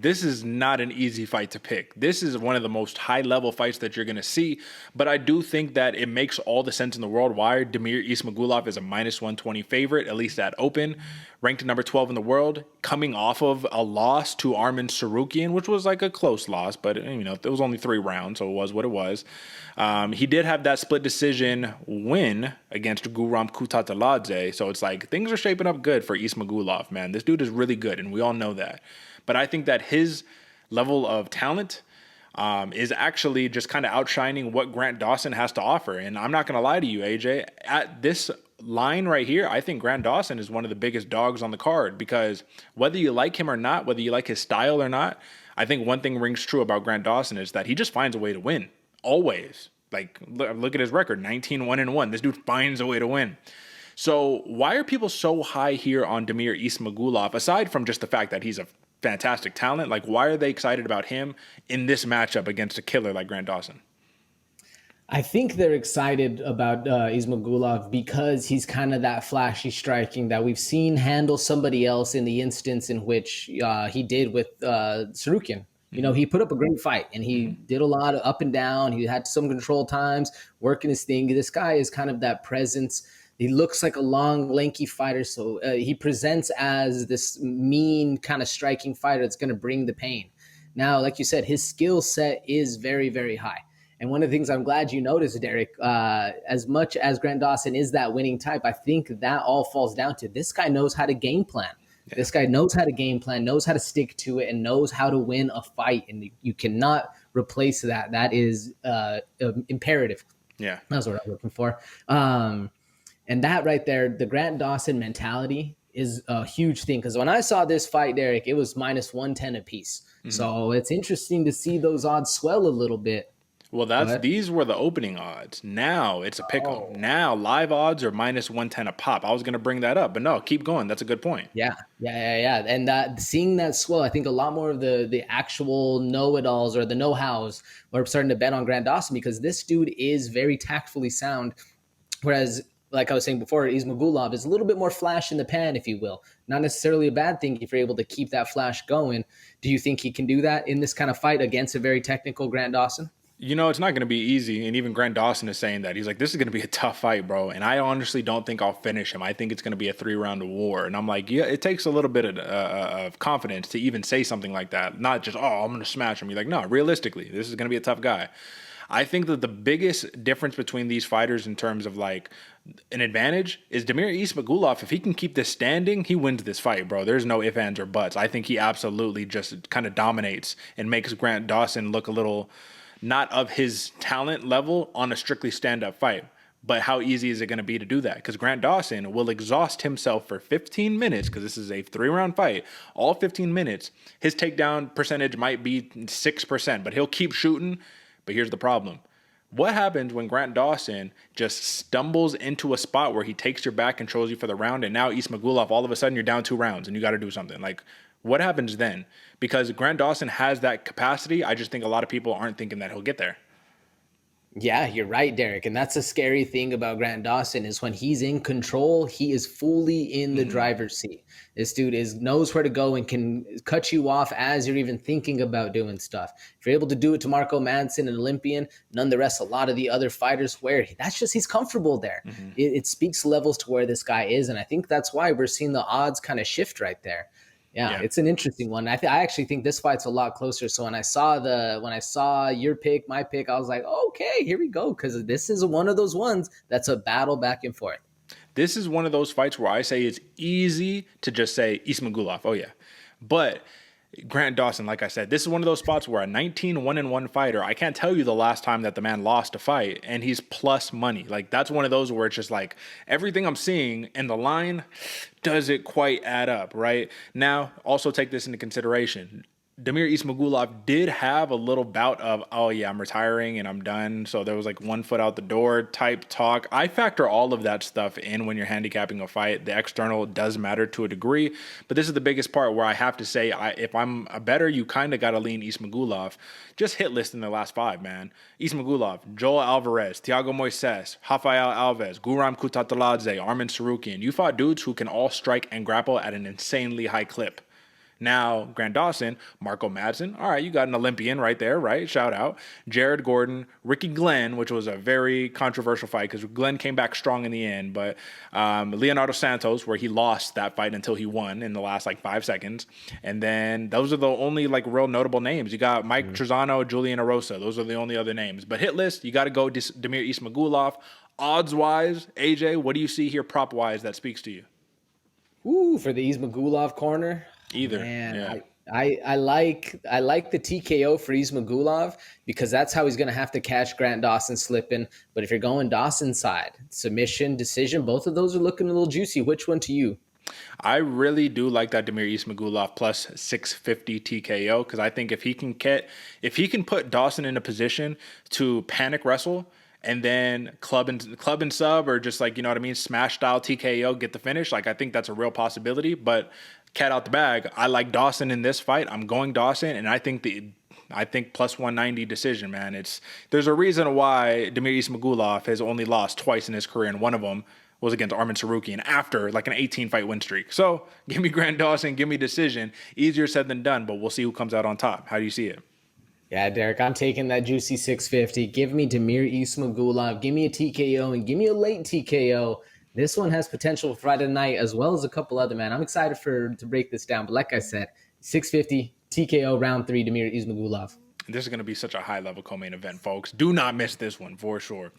This is not an easy fight to pick. This is one of the most high level fights that you're going to see. But I do think that it makes all the sense in the world why Damir Ismagulov is a minus 120 favorite, at least at open, ranked number 12 in the world, coming off of a loss to Arman Sarukian, which was like a close loss, but it was only 3 rounds, so it was what it was. He did have that split decision win against Guram Kutateladze, so it's like things are shaping up good for Ismagulov, man. This dude is really good, and we all know that. But I think that his level of talent is actually just kind of outshining what Grant Dawson has to offer. And I'm not going to lie to you, AJ. At this line right here, I think Grant Dawson is one of the biggest dogs on the card because whether you like him or not, whether you like his style or not, I think one thing rings true about Grant Dawson is that he just finds a way to win. Always. Like, look at his record, 19-1-1. This dude finds a way to win. So why are people so high here on Damir Ismagulov, aside from just the fact that he's a fantastic talent? Like, why are they excited about him in this matchup against a killer like Grant Dawson? I think they're excited about Ismagulov because he's kind of that flashy striking that we've seen handle somebody else in the instance in which he did with Sarukian. He put up a great fight and he did a lot of up and down. He had some control times, working his thing. This guy is kind of that presence. He looks like a long, lanky fighter, so he presents as this mean kind of striking fighter that's going to bring the pain. Now, like you said, his skill set is very, very high. And one of the things I'm glad you noticed, Derek, as much as Grant Dawson is that winning type, I think that all falls down to this guy knows how to game plan. Yeah. This guy knows how to game plan, knows how to stick to it, and knows how to win a fight. And you cannot replace that. That is imperative. Yeah. That's what I'm looking for. And that right there, the Grant Dawson mentality is a huge thing. Because when I saw this fight, Derek, it was minus 110 apiece. Mm-hmm. So it's interesting to see those odds swell a little bit. Well, these were the opening odds. Now it's a pick 'em. Oh. Now live odds are minus 110 a pop. I was going to bring that up, but no, keep going. That's a good point. Yeah. And seeing that swell, I think a lot more of the actual know-it-alls or the know-hows are starting to bet on Grant Dawson because this dude is very tactfully sound, whereas like I was saying before, Ismagulov is a little bit more flash in the pan, if you will. Not necessarily a bad thing if you're able to keep that flash going. Do you think he can do that in this kind of fight against a very technical Grant Dawson? It's not going to be easy, and even Grant Dawson is saying that. He's like, this is going to be a tough fight, bro, and I honestly don't think I'll finish him. I think it's going to be a 3-round war, and I'm like, yeah, it takes a little bit of confidence to even say something like that, not just, I'm going to smash him. You're like, no, realistically, this is going to be a tough guy. I think that the biggest difference between these fighters in terms of like an advantage is Damir Ismagulov. If he can keep this standing, he wins this fight, bro. There's no ifs, ands, or buts. I think he absolutely just kind of dominates and makes Grant Dawson look a little not of his talent level on a strictly stand-up fight. But how easy is it going to be to do that? Because Grant Dawson will exhaust himself for 15 minutes because this is a 3-round fight. All 15 minutes, his takedown percentage might be 6%, but he'll keep shooting. But here's the problem. What happens when Grant Dawson just stumbles into a spot where he takes your back, controls you for the round, and now Ismagulov, all of a sudden you're down 2 rounds and you got to do something? Like, what happens then? Because Grant Dawson has that capacity. I just think a lot of people aren't thinking that he'll get there. Yeah, you're right, Derek. And that's a scary thing about Grant Dawson is when he's in control, he is fully in the driver's seat. This dude knows where to go and can cut you off as you're even thinking about doing stuff. If you're able to do it to Marco Madsen, an Olympian, nonetheless, a lot of the other fighters where he's comfortable there. Mm-hmm. It speaks levels to where this guy is. And I think that's why we're seeing the odds kind of shift right there. Yeah, it's an interesting one. I actually think this fight's a lot closer. So when I saw your pick, my pick, I was like, okay, here we go. Because this is one of those ones that's a battle back and forth. This is one of those fights where I say it's easy to just say Ismagulov. Oh, yeah. But Grant Dawson, like I said, this is one of those spots where a 19-1-1 fighter, I can't tell you the last time that the man lost a fight, and he's plus money. Like, that's one of those where it's just like everything I'm seeing and the line doesn't quite add up, right? Now, also take this into consideration. Damir Ismagulov did have a little bout of, I'm retiring and I'm done. So there was like 1 foot out the door type talk. I factor all of that stuff in when you're handicapping a fight. The external does matter to a degree, but this is the biggest part where I have to say, if I'm a bettor, you kind of got to lean Ismagulov. Just hit list in the last 5, man. Ismagulov, Joel Alvarez, Thiago Moises, Rafael Alves, Guram Kutateladze, Arman Sarukian. You fought dudes who can all strike and grapple at an insanely high clip. Now, Grant Dawson, Marco Madsen. All right, you got an Olympian right there, right? Shout out. Jared Gordon, Ricky Glenn, which was a very controversial fight because Glenn came back strong in the end. But Leonardo Santos, where he lost that fight until he won in the last like 5 seconds. And then those are the only like real notable names. You got Mike Trezano, Julian Erosa. Those are the only other names. But hit list, you got to go Damir Ismagulov. Odds-wise, AJ, what do you see here prop-wise that speaks to you? Ooh, for the Ismagulov corner. Either. Man, Yeah. I like the TKO for Ismagulov because that's how he's going to have to catch Grant Dawson slipping. But if you're going Dawson's side, submission, decision, both of those are looking a little juicy. Which one to you? I really do like that Damir Ismagulov plus 650 TKO because I think if he can put Dawson in a position to panic wrestle and then club and sub or just like, you know what I mean, smash style TKO, get the finish, like I think that's a real possibility. But cat out the bag, I like Dawson in this fight. I'm going Dawson, and I think plus 190 decision, man. There's a reason why Damir Ismagulov has only lost twice in his career, and one of them was against Arman Sarukian after like an 18-fight win streak. So give me Grant Dawson, give me decision. Easier said than done, but we'll see who comes out on top. How do you see it? Yeah, Derek, I'm taking that juicy 650. Give me Damir Ismagulov. Give me a TKO and give me a late TKO. This one has potential for Friday night as well as a couple other, man. I'm excited to break this down. But like I said, 650 TKO round 3, Damir Ismagulov. This is going to be such a high-level co-main event, folks. Do not miss this one for sure.